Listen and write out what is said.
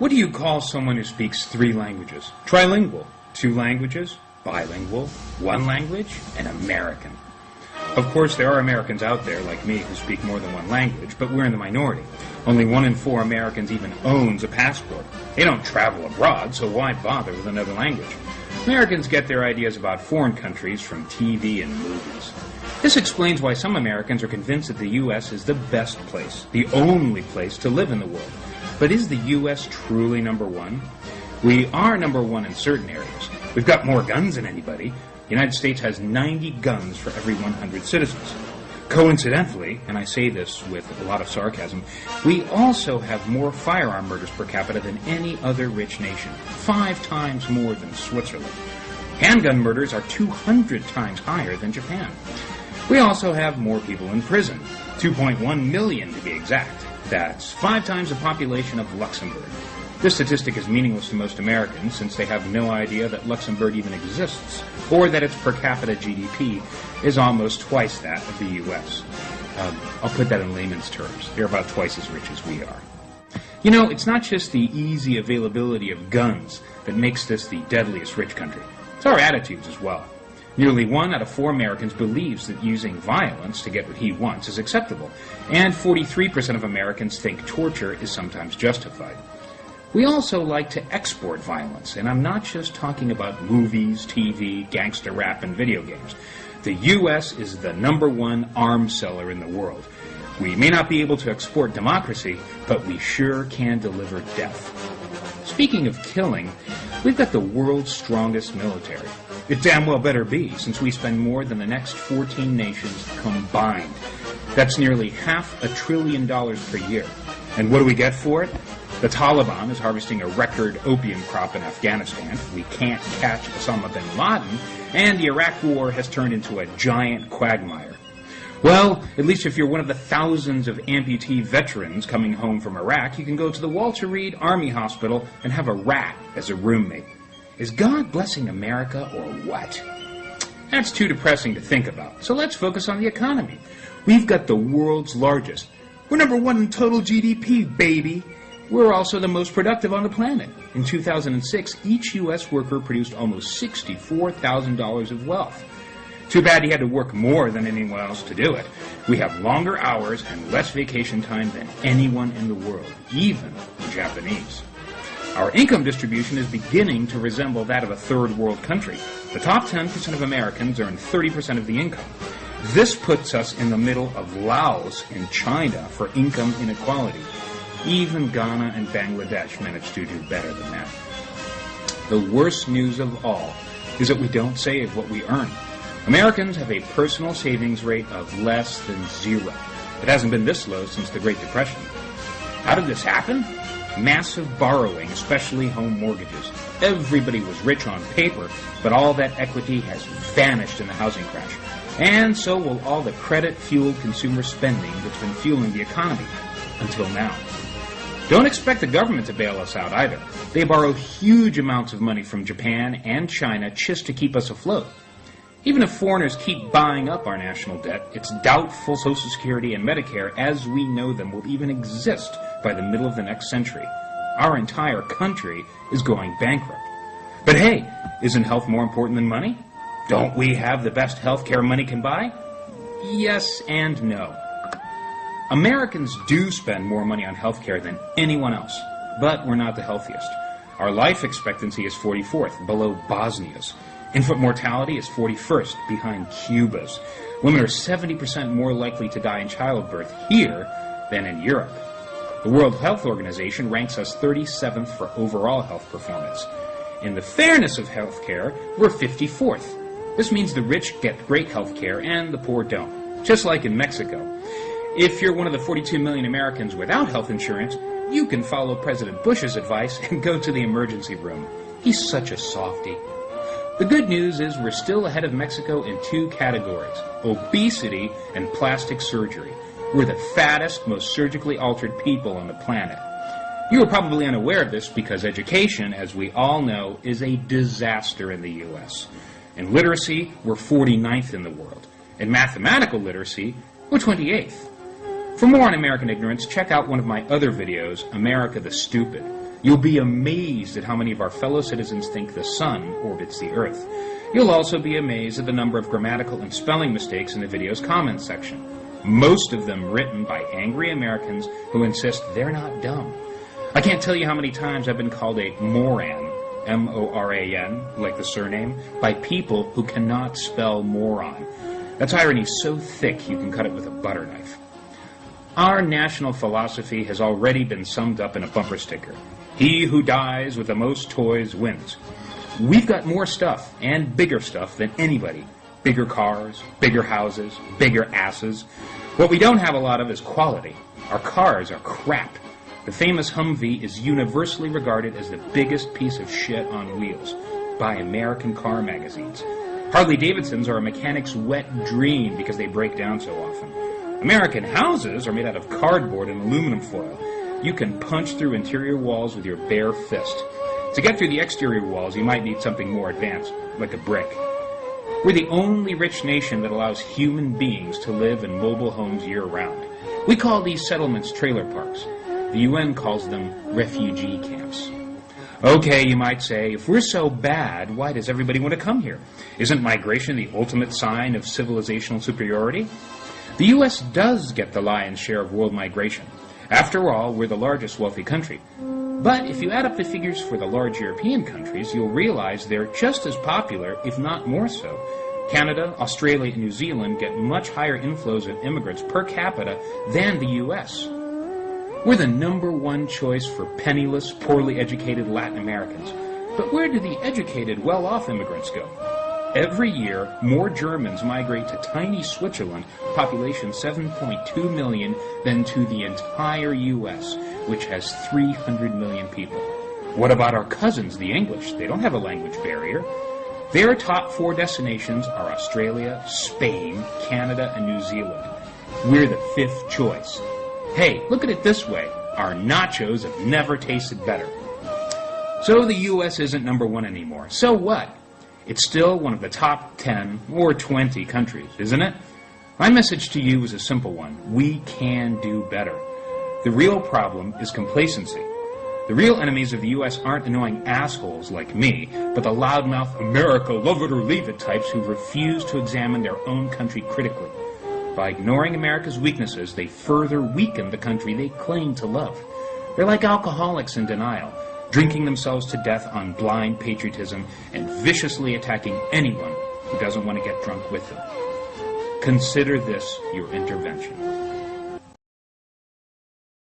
What do you call someone who speaks 3 languages? Trilingual. 2 languages? Bilingual. 1 language? An American. Of course, there are Americans out there, like me, who speak more than 1 language, but we're in the minority. Only 1 in 4 Americans even owns a passport. They don't travel abroad, so why bother with another language? Americans get their ideas about foreign countries from TV and movies. This explains why some Americans are convinced that the U.S. is the best place, the only place to live in the world. But is the U.S. truly number 1? We are number 1 in certain areas. We've got more guns than anybody. The United States has 90 guns for every 100 citizens. Coincidentally, and I say this with a lot of sarcasm, we also have more firearm murders per capita than any other rich nation, 5 times more than Switzerland. Handgun murders are 200 times higher than Japan. We also have more people in prison, 2.1 million to be exact. That's 5 times the population of Luxembourg. This statistic is meaningless to most Americans since they have no idea that Luxembourg even exists, or that its per capita GDP is almost twice that of the U.S. I'll put that in layman's terms. They're about twice as rich as we are. You know, it's not just the easy availability of guns that makes this the deadliest rich country. It's our attitudes as well. Nearly 1 out of 4 Americans believes that using violence to get what he wants is acceptable, and 43% of Americans think torture is sometimes justified. We also like to export violence, and I'm not just talking about movies, TV, gangster rap, and video games. The U.S. is the number 1 arms seller in the world. We may not be able to export democracy, but we sure can deliver death. Speaking of killing, we've got the world's strongest military. It damn well better be, since we spend more than the next 14 nations combined. That's nearly $500 billion per year. And what do we get for it? The Taliban is harvesting a record opium crop in Afghanistan. We can't catch Osama bin Laden. And the Iraq War has turned into a giant quagmire. Well, at least if you're one of the thousands of amputee veterans coming home from Iraq, you can go to the Walter Reed Army Hospital and have a rat as a roommate. Is God blessing America or what? That's too depressing to think about. So let's focus on the economy. We've got the world's largest. We're number 1 in total GDP, baby. We're also the most productive on the planet. In 2006, each U.S. worker produced almost $64,000 of wealth. Too bad he had to work more than anyone else to do it. We have longer hours and less vacation time than anyone in the world, even the Japanese. Our income distribution is beginning to resemble that of a third world country. The top 10% of Americans earn 30% of the income. This puts us in the middle of Laos and China for income inequality. Even Ghana and Bangladesh manage to do better than that. The worst news of all is that we don't save what we earn. Americans have a personal savings rate of less than 0. It hasn't been this low since the Great Depression. How did this happen? Massive borrowing, especially home mortgages. Everybody was rich on paper, but all that equity has vanished in the housing crash. And so will all the credit-fueled consumer spending that's been fueling the economy until now. Don't expect the government to bail us out either. They borrow huge amounts of money from Japan and China just to keep us afloat. Even if foreigners keep buying up our national debt, it's doubtful Social Security and Medicare, as we know them, will even exist by the middle of the next century. Our entire country is going bankrupt. But hey, isn't health more important than money? Don't we have the best health care money can buy? Yes and no. Americans do spend more money on health care than anyone else, but we're not the healthiest. Our life expectancy is 44th, below Bosnia's. Infant mortality is 41st, behind Cuba's. Women are 70% more likely to die in childbirth here than in Europe. The World Health Organization ranks us 37th for overall health performance. In the fairness of health care, we're 54th. This means the rich get great health care and the poor don't, just like in Mexico. If you're one of the 42 million Americans without health insurance, you can follow President Bush's advice and go to the emergency room. He's such a softie. The good news is we're still ahead of Mexico in 2 categories, obesity and plastic surgery. We're the fattest, most surgically altered people on the planet. You are probably unaware of this because education, as we all know, is a disaster in the U.S. In literacy, we're 49th in the world. In mathematical literacy, we're 28th. For more on American ignorance, check out one of my other videos, America the Stupid. You'll be amazed at how many of our fellow citizens think the sun orbits the Earth. You'll also be amazed at the number of grammatical and spelling mistakes in the video's comments section. Most of them written by angry Americans who insist they're not dumb. I can't tell you how many times I've been called a moran, M-O-R-A-N, like the surname, by people who cannot spell moron. That's irony so thick you can cut it with a butter knife. Our national philosophy has already been summed up in a bumper sticker. He who dies with the most toys wins. We've got more stuff, and bigger stuff, than anybody. Bigger cars, bigger houses, bigger asses. What we don't have a lot of is quality. Our cars are crap. The famous Humvee is universally regarded as the biggest piece of shit on wheels by American car magazines. Harley-Davidsons are a mechanic's wet dream because they break down so often. American houses are made out of cardboard and aluminum foil. You can punch through interior walls with your bare fist. To get through the exterior walls, you might need something more advanced, like a brick. We're the only rich nation that allows human beings to live in mobile homes year-round. We call these settlements trailer parks. The UN calls them refugee camps. Okay, you might say, if we're so bad, why does everybody want to come here? Isn't migration the ultimate sign of civilizational superiority? The U.S. does get the lion's share of world migration. After all, we're the largest wealthy country. But if you add up the figures for the large European countries, you'll realize they're just as popular, if not more so. Canada, Australia, and New Zealand get much higher inflows of immigrants per capita than the U.S. We're the #1 choice for penniless, poorly educated Latin Americans. But where do the educated, well-off immigrants go? Every year, more Germans migrate to tiny Switzerland, population 7.2 million, than to the entire U.S., which has 300 million people. What about our cousins, the English? They don't have a language barrier. Their top 4 destinations are Australia, Spain, Canada, and New Zealand. We're the 5th choice. Hey, look at it this way. Our nachos have never tasted better. So the U.S. isn't #1 anymore. So what? It's still one of the top 10 or 20 countries, isn't it? My message to you is a simple one. We can do better. The real problem is complacency. The real enemies of the U.S. aren't annoying assholes like me, but the loudmouth America, love it or leave it types who refuse to examine their own country critically. By ignoring America's weaknesses, they further weaken the country they claim to love. They're like alcoholics in denial, drinking themselves to death on blind patriotism and viciously attacking anyone who doesn't want to get drunk with them. Consider this your intervention.